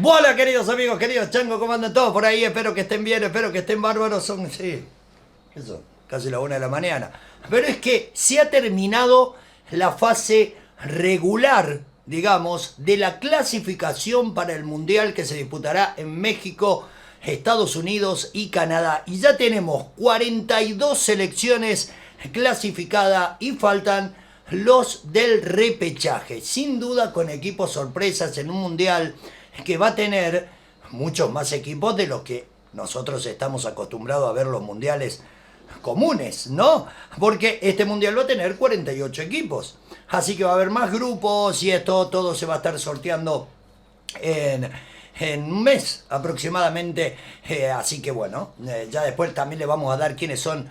Hola queridos amigos, queridos changos, ¿cómo andan todos por ahí? Espero que estén bien, espero que estén bárbaros. Son, sí, eso, casi la 1 de la mañana. Pero es que se ha terminado la fase regular, digamos, de la clasificación para el Mundial que se disputará en México, Estados Unidos y Canadá. Y ya tenemos 42 selecciones clasificadas y faltan los del repechaje. Sin duda con equipos sorpresas en un Mundial que va a tener muchos más equipos de los que nosotros estamos acostumbrados a ver los mundiales comunes, ¿no? Porque este mundial va a tener 48 equipos. Así que va a haber más grupos y esto todo se va a estar sorteando en un mes aproximadamente. Así que bueno, ya después también le vamos a dar quiénes son,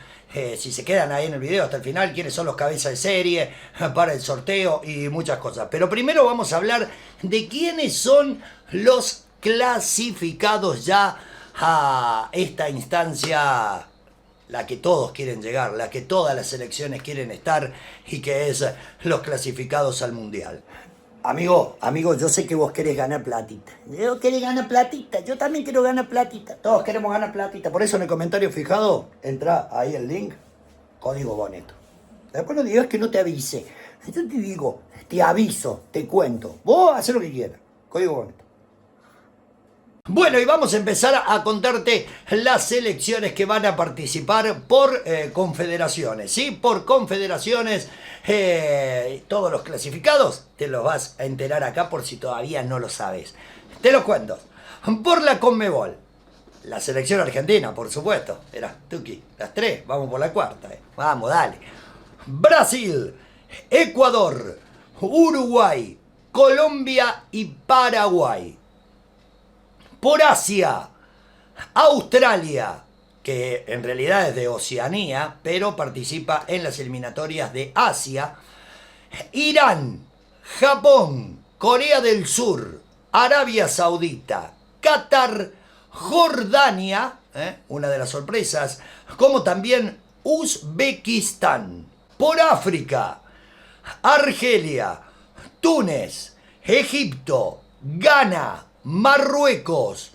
si se quedan ahí en el video hasta el final, quiénes son los cabezas de serie para el sorteo y muchas cosas. Pero primero vamos a hablar de quiénes son los clasificados ya a esta instancia, la que todos quieren llegar, la que todas las selecciones quieren estar, y que es los clasificados al Mundial. Amigo, yo sé que vos querés ganar platita. Yo querés ganar platita, yo también quiero ganar platita. Todos queremos ganar platita. Por eso en el comentario fijado, entra ahí el link, código Boneto. Después no digas que no te avise. Yo te digo, te aviso, te cuento. Vos haces lo que quieras. Código Boneto. Bueno, y vamos a empezar a contarte las selecciones que van a participar por confederaciones, ¿sí? Por confederaciones, todos los clasificados te los vas a enterar acá por si todavía no lo sabes. Te los cuento. Por la Conmebol, la selección argentina, por supuesto. Era Tuki, las tres, vamos por la cuarta. Vamos, dale. Brasil, Ecuador, Uruguay, Colombia y Paraguay. Por Asia, Australia, que en realidad es de Oceanía, pero participa en las eliminatorias de Asia. Irán, Japón, Corea del Sur, Arabia Saudita, Qatar, Jordania, una de las sorpresas, como también Uzbekistán. Por África, Argelia, Túnez, Egipto, Ghana, Marruecos,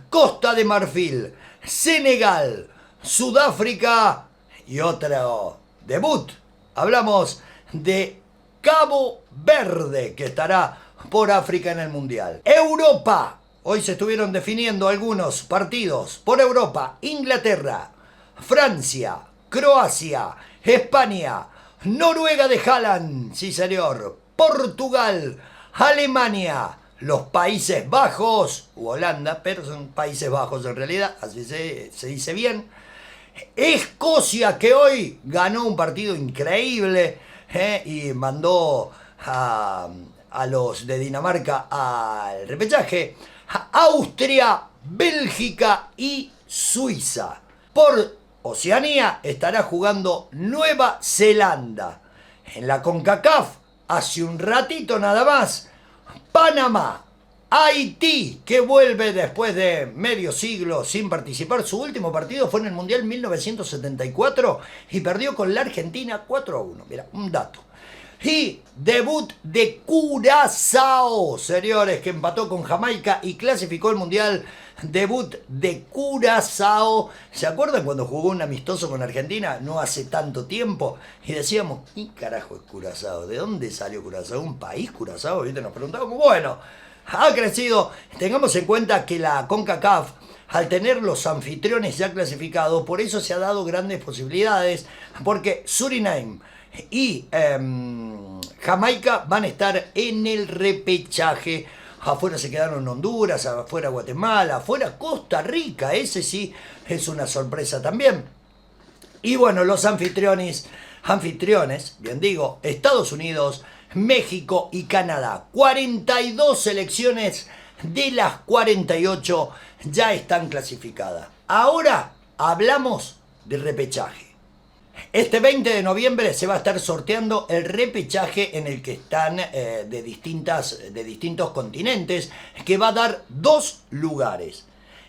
Costa de Marfil, Senegal, Sudáfrica y otro debut. Hablamos de Cabo Verde, que estará por África en el Mundial. Europa. Hoy se estuvieron definiendo algunos partidos por Europa. Inglaterra, Francia, Croacia, España, Noruega de Haaland, sí señor, Portugal, Alemania, los Países Bajos, u Holanda, pero son Países Bajos en realidad, así se dice bien. Escocia, que hoy ganó un partido increíble y mandó a los de Dinamarca al repechaje. Austria, Bélgica y Suiza. Por Oceanía estará jugando Nueva Zelanda. En la CONCACAF, hace un ratito nada más, Panamá, Haití, que vuelve después de medio siglo sin participar. Su último partido fue en el Mundial 1974 y perdió con la Argentina 4-1. Mira, un dato. Y debut de Curazao, señores, que empató con Jamaica y clasificó el Mundial. Debut de Curazao. ¿Se acuerdan cuando jugó un amistoso con Argentina no hace tanto tiempo? Y decíamos, ¿qué carajo es Curazao? ¿De dónde salió Curazao? ¿Un país Curazao? ¿Viste? Nos preguntábamos. Bueno, ha crecido. Tengamos en cuenta que la CONCACAF, al tener los anfitriones ya clasificados, por eso se ha dado grandes posibilidades, porque Surinam y Jamaica van a estar en el repechaje. Afuera se quedaron Honduras, afuera Guatemala, afuera Costa Rica. Ese sí es una sorpresa también. Y bueno, los anfitriones, bien digo, Estados Unidos, México y Canadá. 42 selecciones de las 48 ya están clasificadas. Ahora hablamos de repechaje. Este 20 de noviembre se va a estar sorteando el repechaje en el que están de distintos continentes, que va a dar 2 lugares.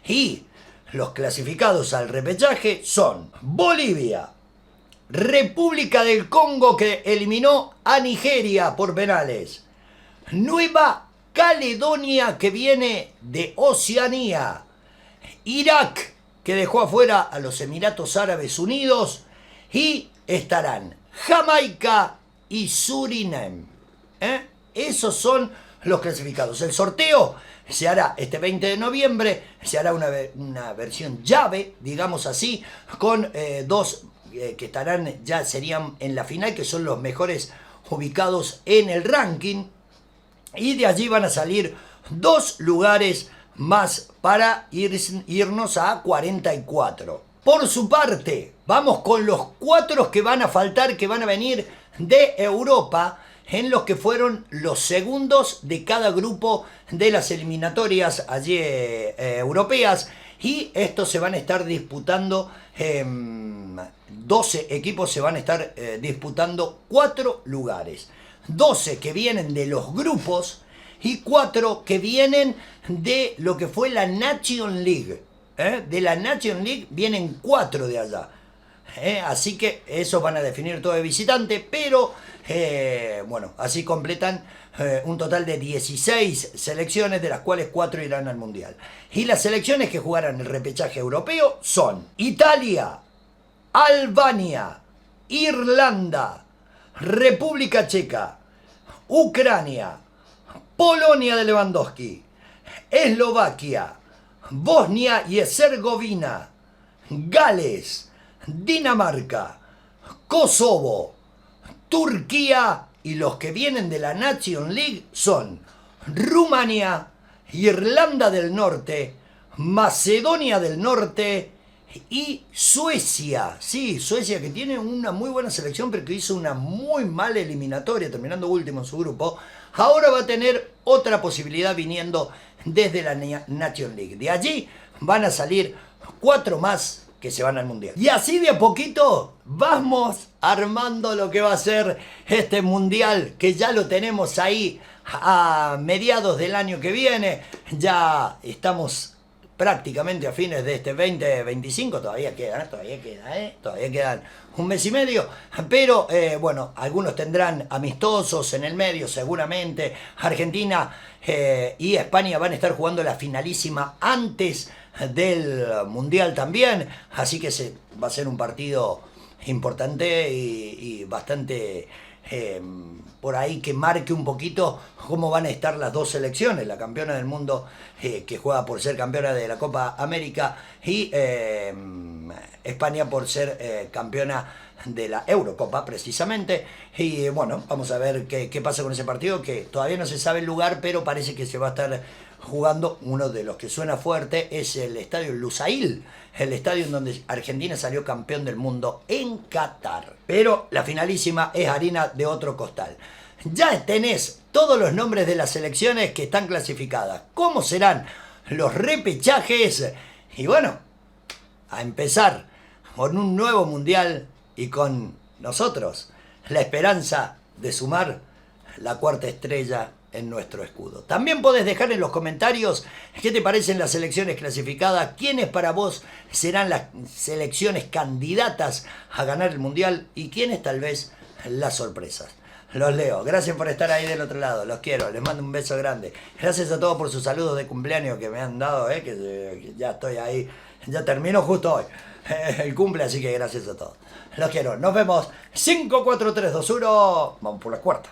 Y los clasificados al repechaje son Bolivia, República del Congo, que eliminó a Nigeria por penales, Nueva Caledonia, que viene de Oceanía, Irak, que dejó afuera a los Emiratos Árabes Unidos, y estarán Jamaica y Surinam. Esos son los clasificados. El sorteo se hará este 20 de noviembre, se hará una versión llave, digamos así, con dos que estarán, ya serían en la final, que son los mejores ubicados en el ranking, y de allí van a salir 2 lugares más para irnos a 44. Por su parte, vamos con los 4 que van a faltar, que van a venir de Europa, en los que fueron los segundos de cada grupo de las eliminatorias allí europeas, y estos se van a estar disputando, 12 equipos se van a estar disputando 4 lugares. 12 que vienen de los grupos y 4 que vienen de lo que fue la Nation League. De la Nation League vienen 4 de allá. Así que esos van a definir todo de visitante, pero bueno, así completan un total de 16 selecciones, de las cuales 4 irán al Mundial. Y las selecciones que jugarán el repechaje europeo son Italia, Albania, Irlanda, República Checa, Ucrania, Polonia de Lewandowski, Eslovaquia, Bosnia y Herzegovina, Gales, Dinamarca, Kosovo, Turquía, y los que vienen de la Nation League son Rumania, Irlanda del Norte, Macedonia del Norte y Suecia. Sí, Suecia, que tiene una muy buena selección, pero que hizo una muy mala eliminatoria, terminando último en su grupo. Ahora va a tener otra posibilidad viniendo desde la Nation League. De allí van a salir 4 más que se van al Mundial. Y así de a poquito vamos armando lo que va a ser este Mundial, que ya lo tenemos ahí a mediados del año que viene. Ya estamos prácticamente a fines de este 2025, todavía quedan un mes y medio, pero bueno, algunos tendrán amistosos en el medio seguramente. Argentina y España van a estar jugando la finalísima antes del Mundial también, así que va a ser un partido importante y bastante por ahí, que marque un poquito cómo van a estar las dos selecciones, la campeona del mundo que juega por ser campeona de la Copa América, y España por ser campeona de la Eurocopa precisamente. Y bueno, vamos a ver qué pasa con ese partido, que todavía no se sabe el lugar, pero parece que se va a estar jugando. Uno de los que suena fuerte es el estadio Lusail, el estadio en donde Argentina salió campeón del mundo en Qatar. Pero la finalísima es harina de otro costal. Ya tenés todos los nombres de las selecciones que están clasificadas, cómo serán los repechajes, y bueno, a empezar con un nuevo mundial y con nosotros la esperanza de sumar la 4ª estrella en nuestro escudo. También podés dejar en los comentarios qué te parecen las selecciones clasificadas, quiénes para vos serán las selecciones candidatas a ganar el mundial y quiénes tal vez las sorpresas. Los leo. Gracias por estar ahí del otro lado. Los quiero. Les mando un beso grande. Gracias a todos por sus saludos de cumpleaños que me han dado, que ya estoy ahí. Ya terminó justo hoy el cumple, así que gracias a todos. Los quiero. Nos vemos. 5, 4, 3, 2, 1. Vamos por la 4ª.